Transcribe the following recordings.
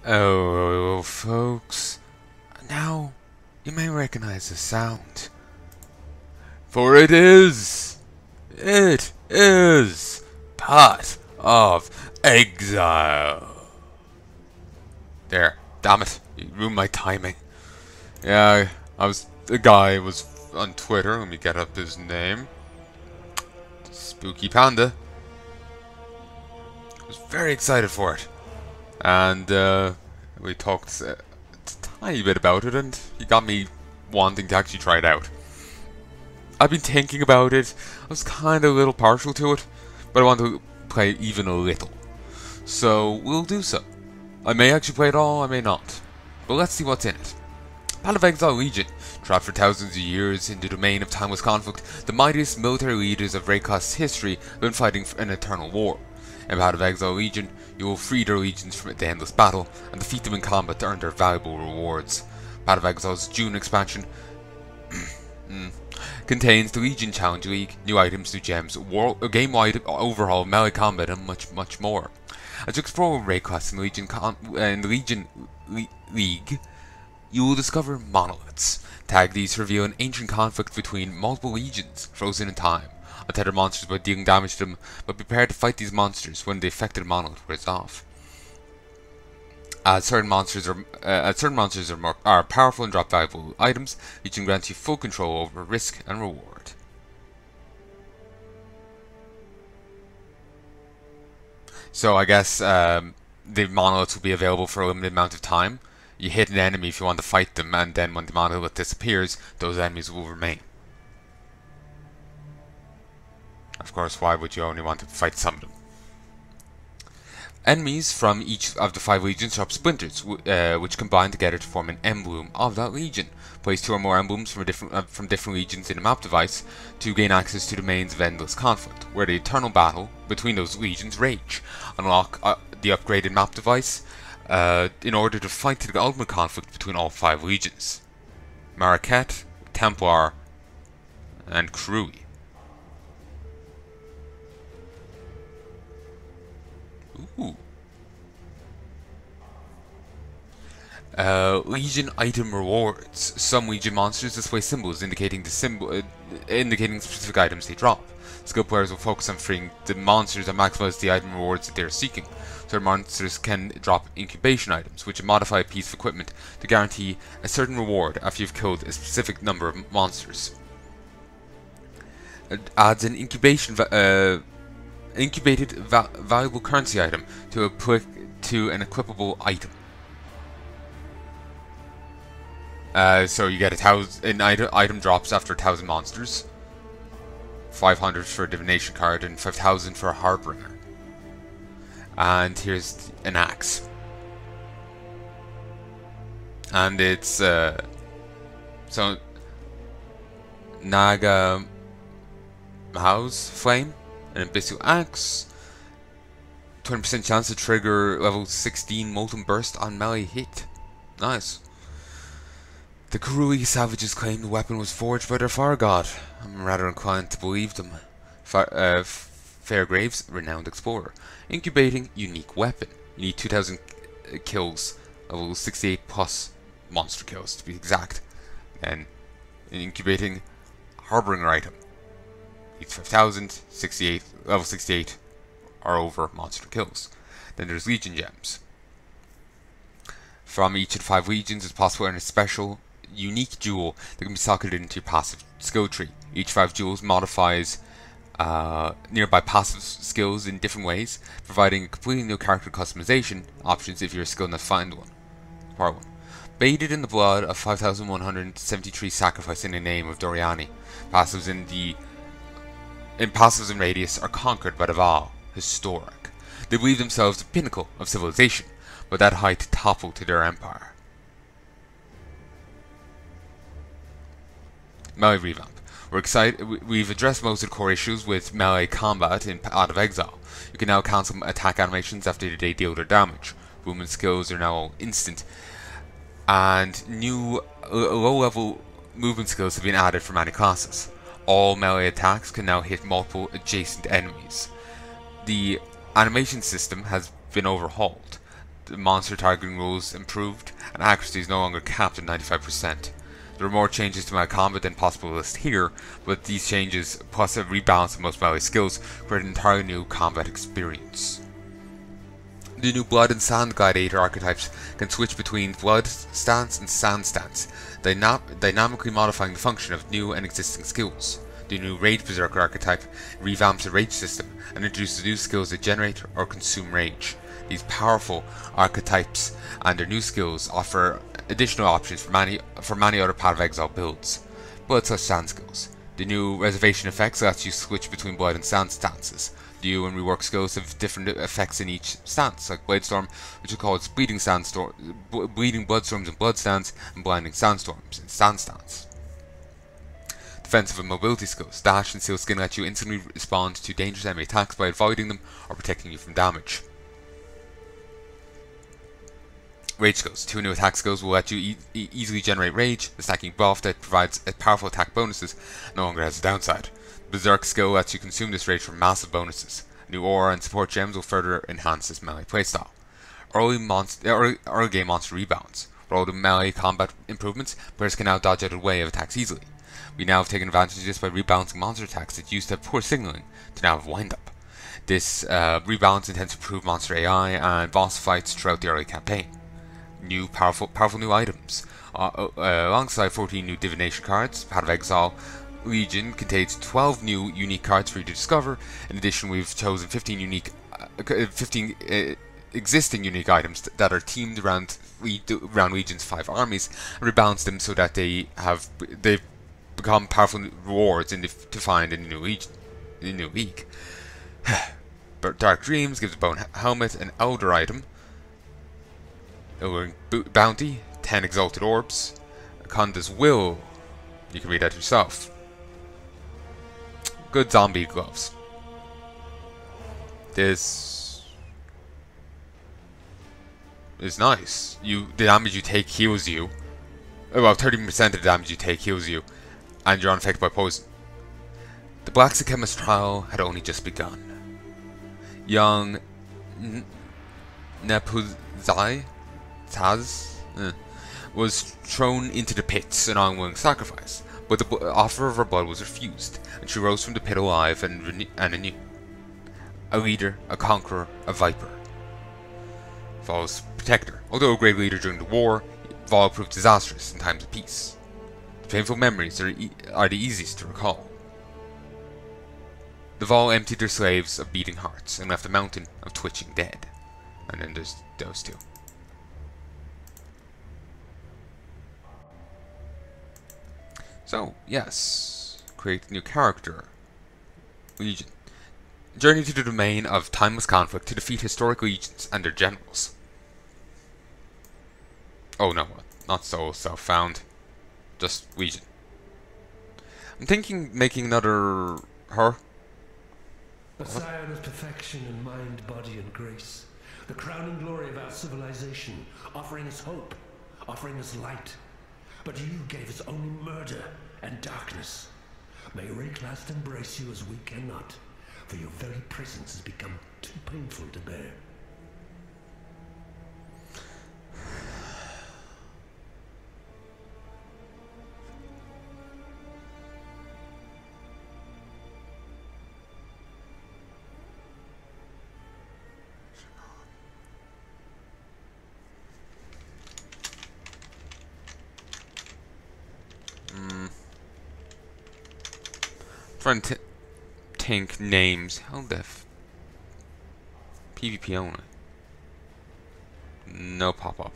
Oh, folks, now you may recognize the sound. For it is part of Exile. There, damn it, you ruined my timing. Yeah, the guy was on Twitter, let me get up his name. Spooky Panda. I was very excited for it. And we talked a tiny bit about it, and he got me wanting to actually try it out. I've been thinking about it. I was kind of a little partial to it, but I want to play even a little. So we'll do so. I may actually play it all, I may not. But let's see what's in it. Path of Exile Legion. Trapped for thousands of years in the domain of timeless conflict, the mightiest military leaders of Raycost's history have been fighting for an eternal war. In Path of Exile Legion, you will free their legions from the endless battle and defeat them in combat to earn their valuable rewards. Path of Exile's June expansion contains the Legion Challenge League, new items, new gems, a game-wide overhaul of melee combat, and much more. As you explore Raycost in the Legion League, you will discover monoliths. Tag these reveal an ancient conflict between multiple legions, frozen in time. Untether monsters by dealing damage to them, but prepare to fight these monsters when the affected monolith wears off. As certain monsters are powerful and drop valuable items, Legion grants you full control over risk and reward. So I guess the monoliths will be available for a limited amount of time. You hit an enemy if you want to fight them, and then when the monolith disappears, those enemies will remain. Of course, why would you only want to fight some of them? Enemies from each of the 5 legions drop splinters, which combine together to form an emblem of that legion. Place 2 or more emblems from different legions in a map device to gain access to domains of endless conflict, where the eternal battle between those legions rage. Unlock the upgraded map device in order to fight the ultimate conflict between all 5 legions: Marquette, Templar, and Krui. Ooh. Legion item rewards. Some Legion monsters display symbols indicating specific items they drop. Skill players will focus on freeing the monsters and maximize the item rewards that they are seeking. Certain monsters can drop incubation items, which modify a piece of equipment to guarantee a certain reward after you've killed a specific number of monsters. It adds an incubated valuable currency item to an equipable item. So you get 1,000 item drops after 1,000 monsters, 500 for a divination card, and 5,000 for a harbinger. And here's an axe, and it's so Naga House Flame, an abyssal axe, 20% chance to trigger level 16 molten burst on melee hit. Nice. The Karui savages claim the weapon was forged by their fire god. I'm rather inclined to believe them. Fairgrave's renowned explorer. Incubating unique weapon. You need 2,000 kills, level 68 plus monster kills to be exact. And incubating harbinger item. Needs 5,000, level 68 or over monster kills. Then there's Legion gems. From each of the 5 legions, it's possible to earn a special, unique jewel that can be socketed into your passive skill tree. Each 5 jewels modifies nearby passive skills in different ways, providing a completely new character customization options if you're skilled enough to find one. Part 1. Bathed in the blood of 5,173 sacrifice in the name of Doriani. Passives in radius are conquered by the Val. Historic. They believe themselves the pinnacle of civilization, but that height toppled to their empire. Melee revamp. We're excited. We've addressed most of the core issues with melee combat in Path of Exile. You can now cancel attack animations after they deal their damage. Movement skills are now all instant, and new low-level movement skills have been added for many classes. All melee attacks can now hit multiple adjacent enemies. The animation system has been overhauled. the monster targeting rules improved, and accuracy is no longer capped at 95%. There are more changes to my combat than possible to list here, but these changes, plus a rebalance of most melee skills, create an entirely new combat experience. The new Blood and Sand Gladiator archetypes can switch between Blood stance and Sand stance, dynamically modifying the function of new and existing skills. The new Rage Berserker archetype revamps the rage system and introduces new skills that generate or consume rage. These powerful archetypes and their new skills offer additional options for many other Path of Exile builds. Blood / Sand skills. The new Reservation effects lets you switch between Blood and Sand stances. New and reworked skills have different effects in each stance, like Bladestorm, which will call its Bleeding Bloodstorms in Blood stance, and Blinding Sandstorms in Sand stance. Defensive and mobility skills. Dash and Seal Skin let you instantly respond to dangerous enemy attacks by avoiding them or protecting you from damage. Rage skills. 2 new attack skills will let you easily generate rage. The stacking buff that provides powerful attack bonuses no longer has a downside. The Berserk skill lets you consume this rage for massive bonuses. New aura and support gems will further enhance this melee playstyle. Early game monster rebounds. For all the melee combat improvements, players can now dodge out of the way of attacks easily. We now have taken advantage of this by rebalancing monster attacks that used to have poor signaling to now have wind-up. This rebalance intends to improve monster AI and boss fights throughout the early campaign. New powerful new items. Alongside 14 new divination cards, Path of Exile Legion contains 12 new unique cards for you to discover. In addition, we've chosen 15 existing unique items that are teamed around Legion's 5 armies, and rebalanced them so that they've become powerful rewards to find in the new league. Dark Dreams gives a bone helmet, an elder item, Alluring Bounty, 10 exalted orbs, Conda's Will. You can read that yourself. Good zombie gloves. This is nice. The damage you take heals you. Well, 30% of the damage you take heals you, and you're unaffected by poison. The Black Chemist trial had only just begun. Young Nepuzai Taz was thrown into the pits, an unwilling sacrifice, but the offer of her blood was refused, and she rose from the pit alive and anew. A leader, a conqueror, a viper. Vol's protector. Although a great leader during the war, Vol proved disastrous in times of peace. The painful memories are the easiest to recall. The Vol emptied their slaves of beating hearts and left a mountain of twitching dead. And then there's those two. So, yes, create a new character. Legion. Journey to the domain of timeless conflict to defeat historic legions and their generals. Oh no, not so self-found. Just Legion. I'm thinking making another her. A scion of perfection in mind, body, and grace. The crowning glory of our civilization, offering us hope, offering us light. But you gave us only murder and darkness. May Rayclast embrace you as we cannot, for your very presence has become too painful to bear. Trying to think names. How the PvP only. No pop-up.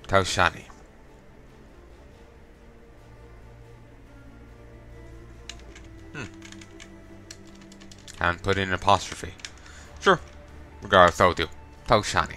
Taushani. And put in an apostrophe. Sure. Regardless, that'll do. Taushani.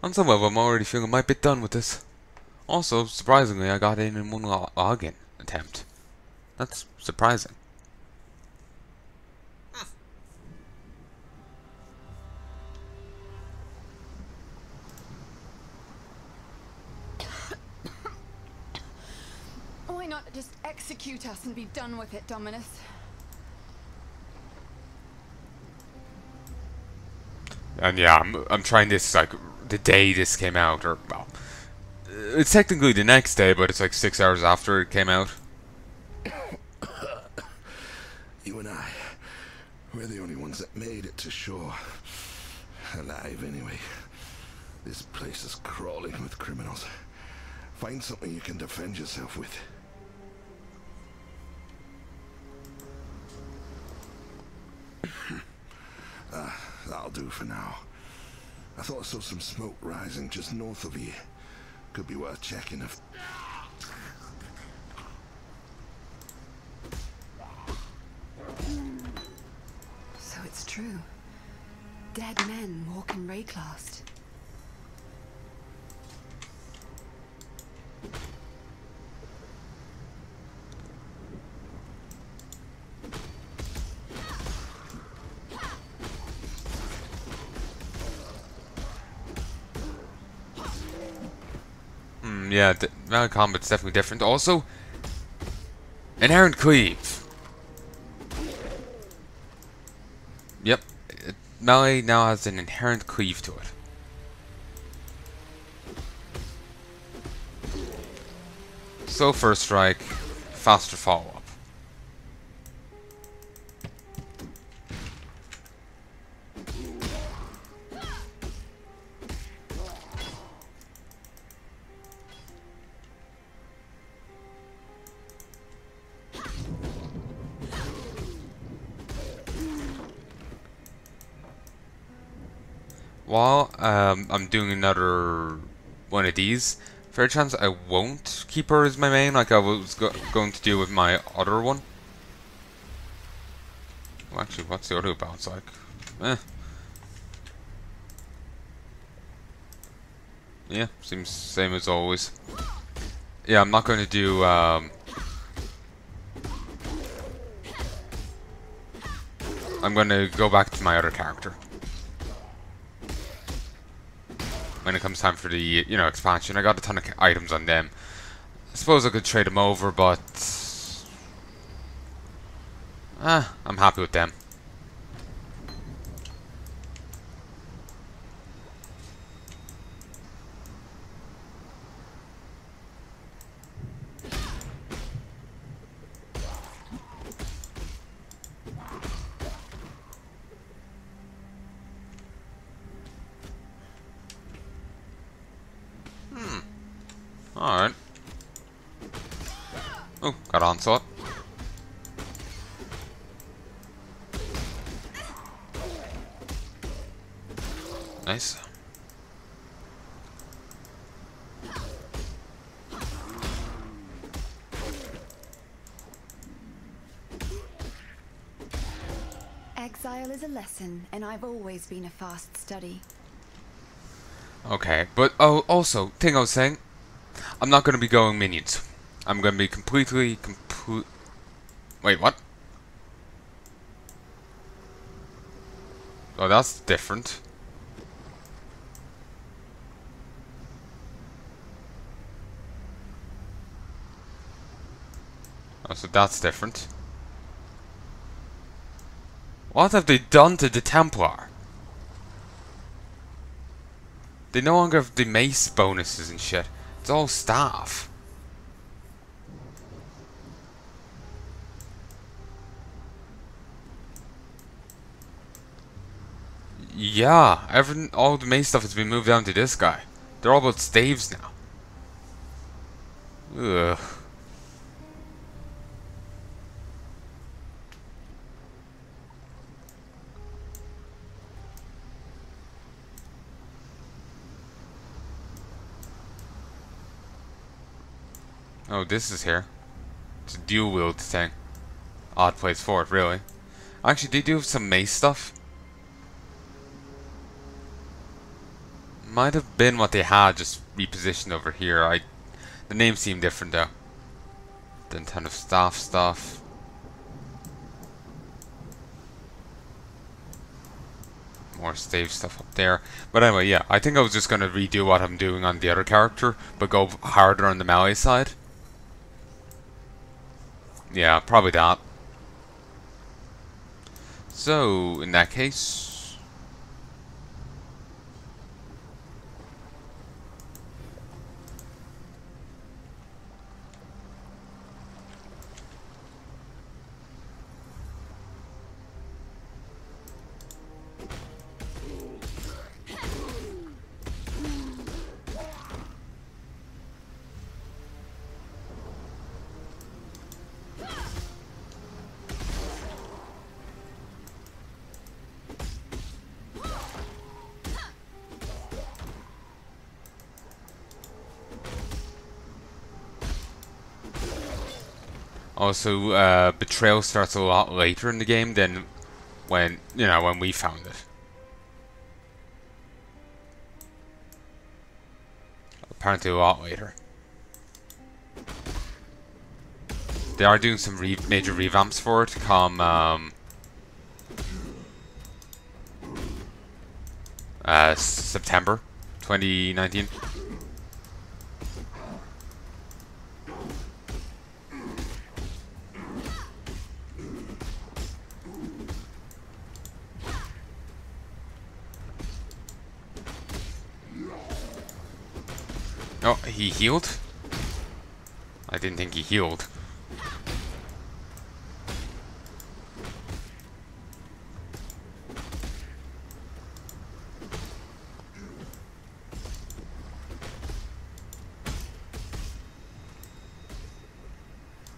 On some level, I'm already feeling a bit done with this. Also, surprisingly, I got in one login attempt. That's surprising. Why not just execute us and be done with it, Dominus? And yeah, I'm trying this like the day this came out, or well, it's technically the next day, but it's like 6 hours after it came out. You and I, we're the only ones that made it to shore. Alive, anyway. This place is crawling with criminals. Find something you can defend yourself with. That'll do for now. I thought I saw some smoke rising just north of here. Could be worth checking if... So it's true. Dead men walk in Rayclast. Yeah, melee combat's definitely different. Also, inherent cleave. Yep, melee now has an inherent cleave to it. So first strike, faster follow-up. While I'm doing another one of these, fair chance I won't keep her as my main like I was going to do with my other one. Well, actually, what's the other bounce like? Yeah, seems same as always. Yeah, I'm not going to do I'm going to go back to my other character when it comes time for the, you know, expansion. I got a ton of items on them. I suppose I could trade them over, but I'm happy with them. Alright. Oh, got onslaught. Nice. Exile is a lesson, and I've always been a fast study. Okay, but oh, also, thing I was saying, I'm not going to be going minions. I'm going to be completely. Wait, what? Oh, that's different. Oh, so that's different. What have they done to the Templar? They no longer have the mace bonuses and shit. It's all staff. Yeah, all the mace stuff has been moved down to this guy. They're all about staves now. Ugh. Oh, this is here. It's a dual wield thing. Odd place for it, really. Actually, they do have some mace stuff. Might have been what they had, just repositioned over here. The names seem different though. Then ton of staff stuff. More stave stuff up there. But anyway, yeah, I think I was just going to redo what I'm doing on the other character, but go harder on the melee side. Yeah, probably that. So, in that case... Also, betrayal starts a lot later in the game than when we found it. Apparently a lot later. They are doing some major revamps for it come September 2019. Oh, he healed? I didn't think he healed.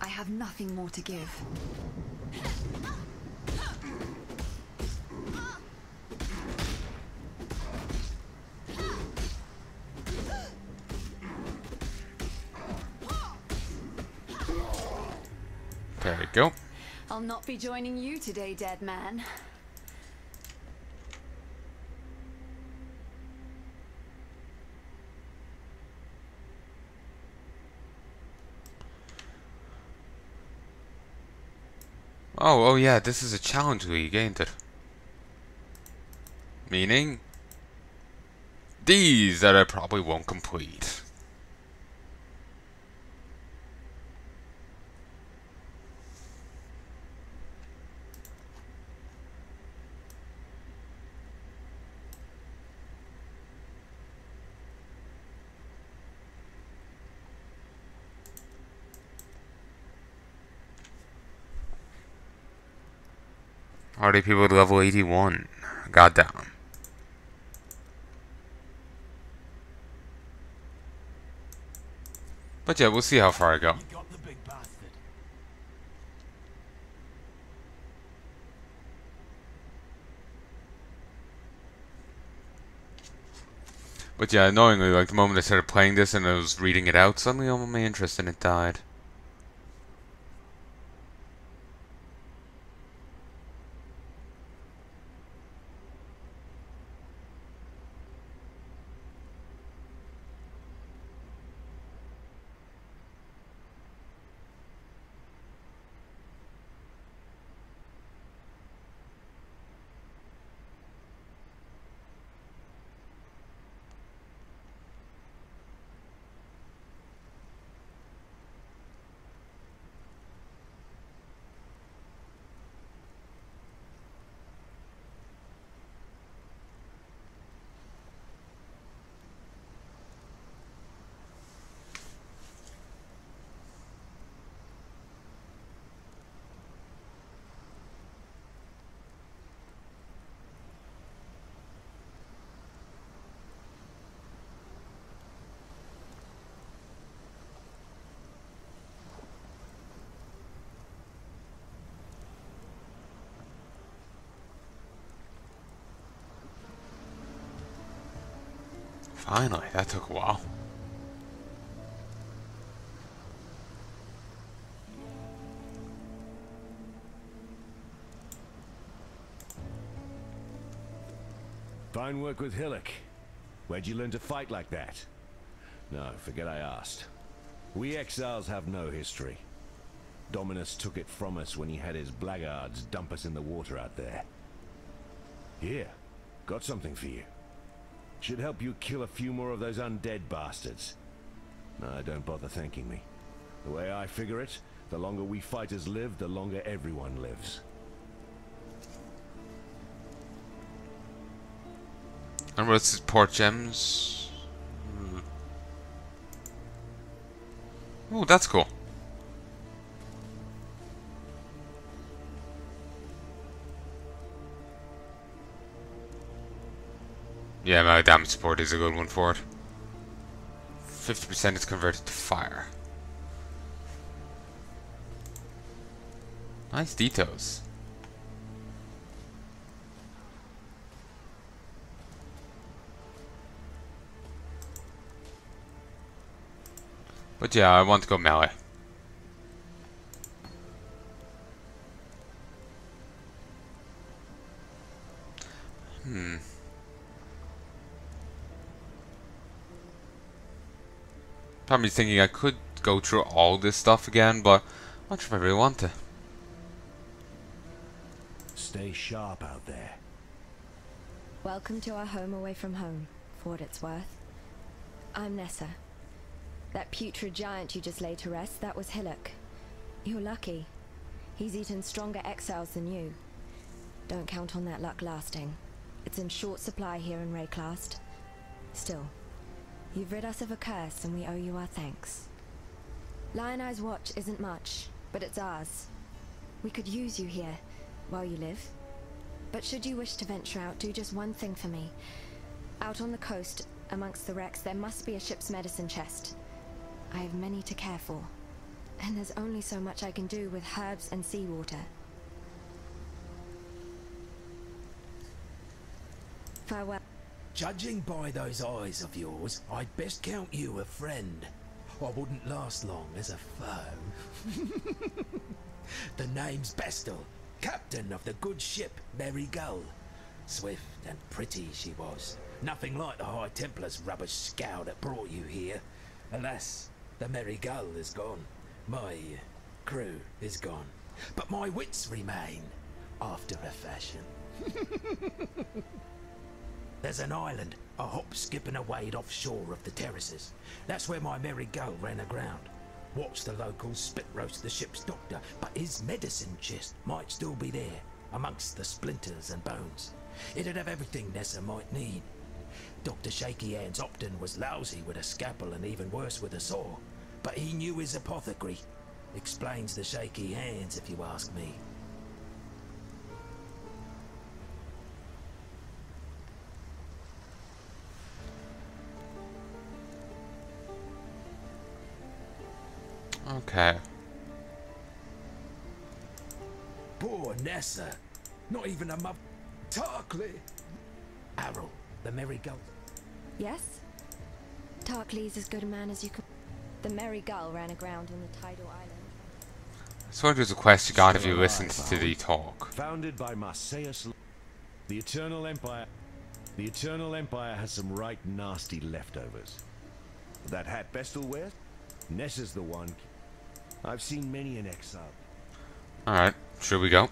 I have nothing more to give. There we go. I'll not be joining you today, dead man. Oh yeah, this is a challenge league, ain't it? Meaning these that I probably won't complete. Already people at level 81. Goddamn. But yeah, we'll see how far I go. But yeah, annoyingly, like the moment I started playing this and I was reading it out, suddenly all my interest in it died. Finally, that took a while. Fine work with Hillock. Where'd you learn to fight like that? No, forget I asked. We exiles have no history. Dominus took it from us when he had his blackguards dump us in the water out there. Here, got something for you. Should help you kill a few more of those undead bastards. No, don't bother thanking me. The way I figure it, the longer we fighters live, the longer everyone lives. And what's his port gems? Oh, that's cool. Yeah, my damage support is a good one for it. 50% is converted to fire. Nice details. But yeah, I want to go melee. Probably thinking I could go through all this stuff again, but I'm not sure if I really want to. Stay sharp out there. Welcome to our home away from home, for what it's worth. I'm Nessa. That putrid giant you just laid to rest, that was Hillock. You're lucky. He's eaten stronger exiles than you. Don't count on that luck lasting. It's in short supply here in Rayclast. Still, you've rid us of a curse and we owe you our thanks. Lion Eye's watch isn't much, but it's ours. We could use you here, while you live. But should you wish to venture out, do just one thing for me. Out on the coast, amongst the wrecks, there must be a ship's medicine chest. I have many to care for, and there's only so much I can do with herbs and seawater. Farewell. Judging by those eyes of yours, I'd best count you a friend. I wouldn't last long as a foe. The name's Bestel, captain of the good ship Mary Gull. Swift and pretty she was. Nothing like the High Templar's rubbish scow that brought you here. Alas, the Mary Gull is gone. My crew is gone. But my wits remain, after a fashion. There's an island, a hop, skip and a wade offshore of the terraces. That's where my Mary Gull ran aground. Watched the locals spit roast the ship's doctor, but his medicine chest might still be there, amongst the splinters and bones. It'd have everything Nessa might need. Dr. Shaky Hands Opton was lousy with a scalpel and even worse with a saw, but he knew his apothecary. Explains the shaky hands, if you ask me. Okay. Poor Nessa. Not even a mother. Tarkley. Arrow, the Mary Gull. Yes? Tarkley's as good a man as you could. The Mary Gull ran aground on the tidal island. So there's a quest you got if you listened to the talk. Founded by Marseilles, the Eternal Empire. The Eternal Empire has some right nasty leftovers. That hat Bestel wears? Nessa's the one. I've seen many in exile. Alright, should we go?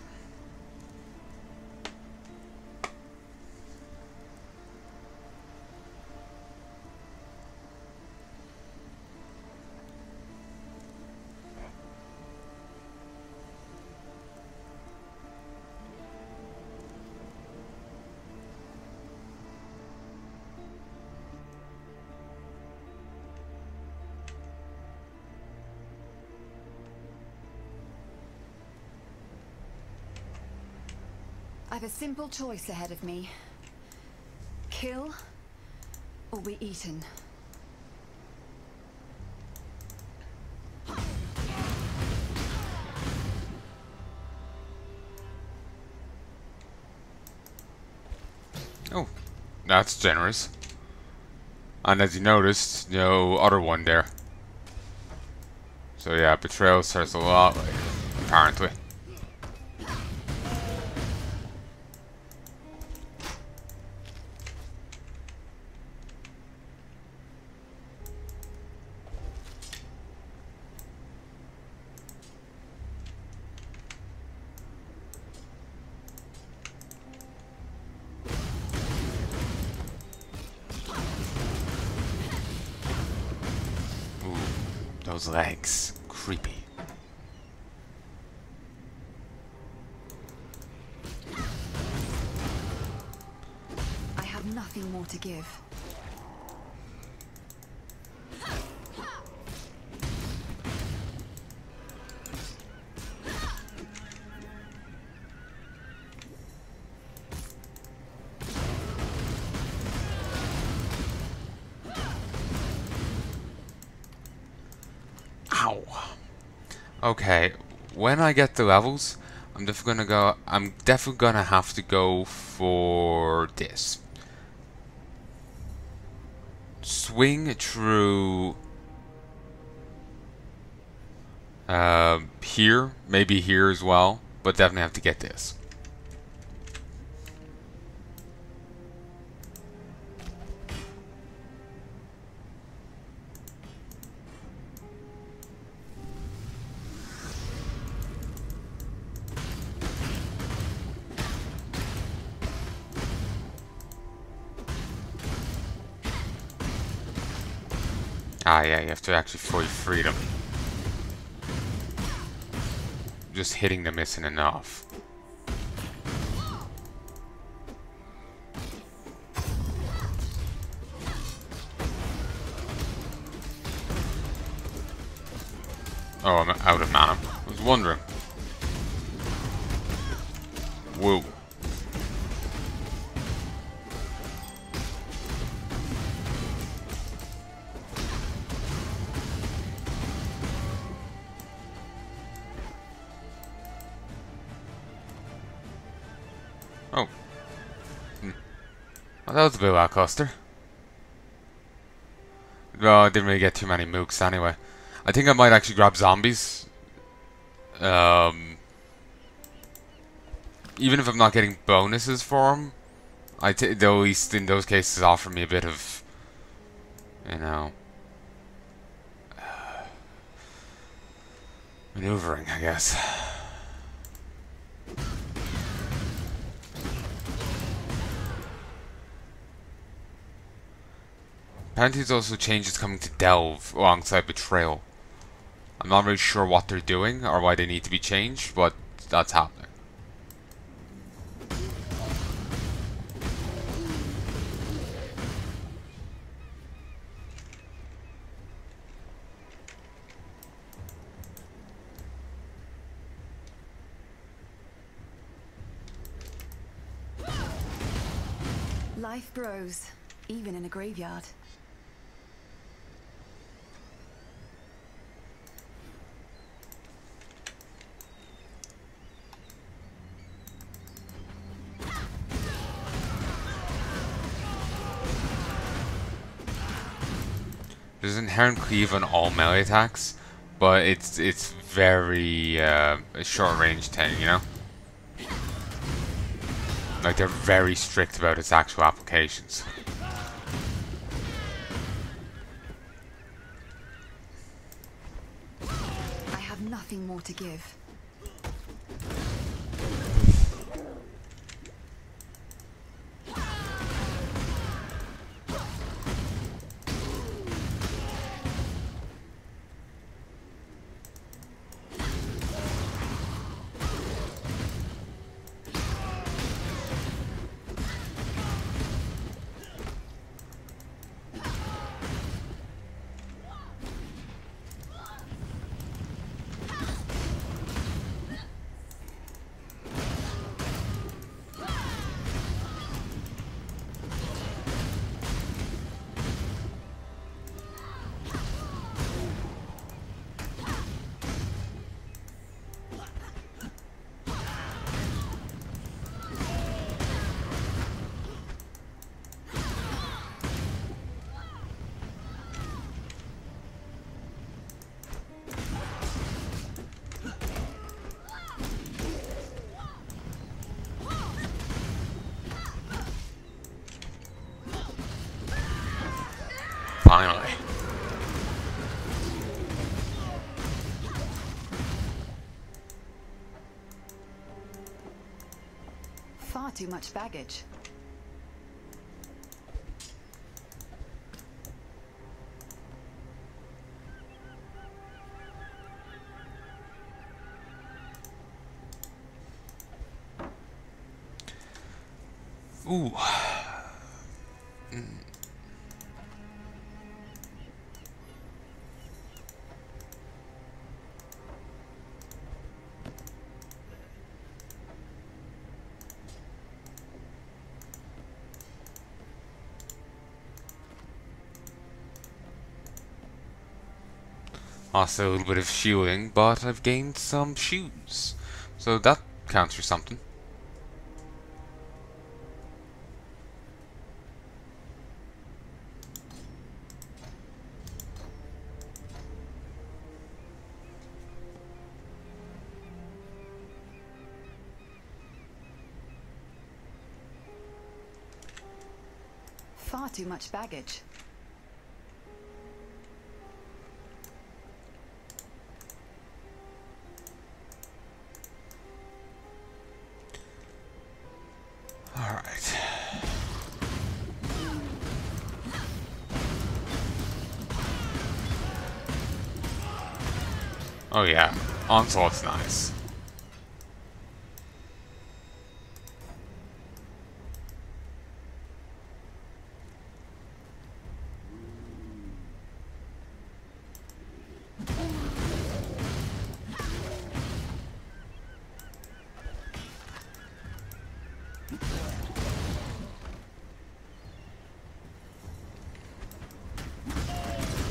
I've a simple choice ahead of me. Kill or be eaten. Oh, that's generous. And as you noticed, no other one there. So yeah, betrayal starts a lot later, apparently. those legs. Creepy. I have nothing more to give. Ow. Okay, when I get the levels, I'm definitely gonna have to go for this. Swing through here, maybe here as well, but definitely have to get this. Ah, yeah, you have to actually fully free them. Just hitting them isn't enough. Oh, I'm out of mana. I was wondering. Whoa. Oh. Well, that was a bit lackluster. Well, I didn't really get too many mooks anyway. I think I might actually grab zombies. Even if I'm not getting bonuses for them, they'll at least in those cases offer me a bit of, you know, maneuvering, I guess. Apparently there's also changes coming to Delve alongside Betrayal. I'm not really sure what they're doing or why they need to be changed, but that's happening. Life grows, even in a graveyard. There's inherent cleave on all melee attacks, but it's very a short range thing, you know? Like they're very strict about its actual applications. I have nothing more to give. Finally. Far too much baggage. Ooh. Also a little bit of shielding, but I've gained some shoes. So that counts for something. Far too much baggage. Alright. Oh yeah, Onslaught's nice.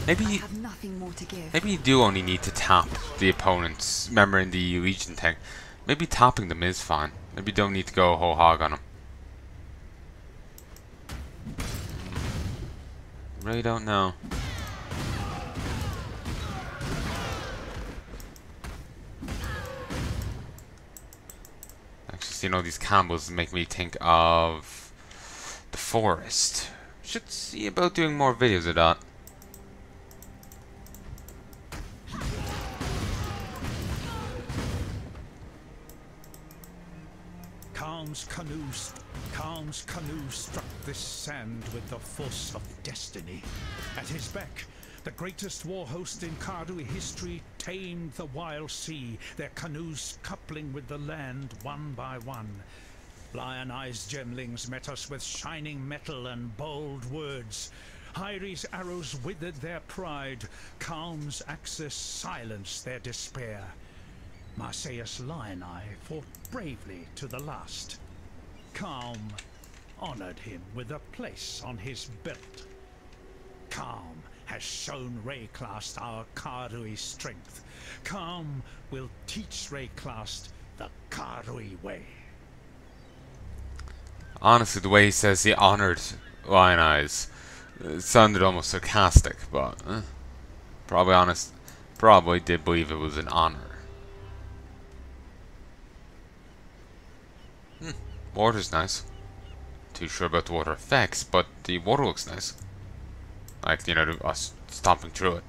Maybe I have nothing more to give. maybe you do only need to tap the opponents. Remember in the Legion thing, maybe tapping them is fine. Maybe you don't need to go whole hog on them. Really don't know. Actually, seeing all these combos make me think of the forest. Should see about doing more videos of that. Khan's canoe struck this sand with the force of destiny. At his beck, the greatest war host in Karui history tamed the wild sea, their canoes coupling with the land one by one. Lion-eyes gemlings met us with shining metal and bold words. Hyri's arrows withered their pride, Khan's axes silenced their despair. Marseilles Lion-eye fought bravely to the last. Khan honored him with a place on his belt. Khan has shown Rayclast our Karui strength. Khan will teach Rayclast the Karui way. Honestly, the way he says he honored Lion Eyes, it sounded almost sarcastic, but probably did believe it was an honor. Water's nice. Too sure about the water effects, but the water looks nice. Like, you know, us stomping through it.